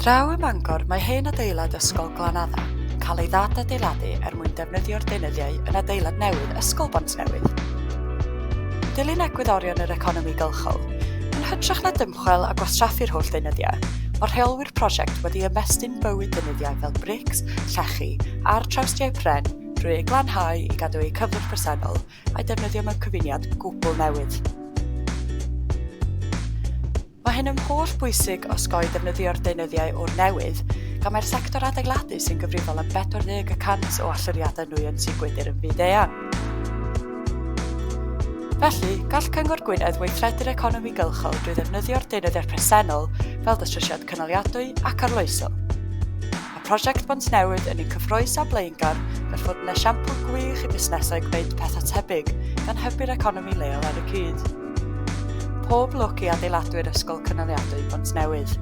Draw ym Mangor mae hen adeilad Ysgol Glanadda yn cael ei ddad-adeiladu mwyn defnyddio'r deunyddiau yn adeilad newydd Ysgol Bontnewydd. Dilyn egwyddorion yr economi gylchol, yn hytrach na dymchwel a gwastraffu'r holl deunyddiau, mae rheolwyr prosiect wedi ymestyn bywyd deunyddiau fel brics, llechi a'r trawstiau pren drwy ei glanhau i gadw eu cyflwr presennol a'i defnyddio mewn cyfuniad gwbl newydd. Mae hyn yn holl bwysig os goi defnyddio'r deunyddiau o'r newydd, gan mae'r sector adeiladu sy'n gyfrifol am 40% o allyriadau nwy yn Sir Gwydir yn byd eang. Felly, gall Cyngor Gwynedd weithredu'r economi gylchol drwy ddefnyddio'r deunyddiau presennol fel datrysiad cynaliadwy ac arloesol. Mae prosiect Bontnewydd yn un cyffrous a blaengar fel fod yn esiampl gwych i busnesau gwneud pethau tebyg gan hybu'r economi leol ar y cyd. Pob lwc i adeiladwyr Ysgol Cynaliadwy Bontnewydd.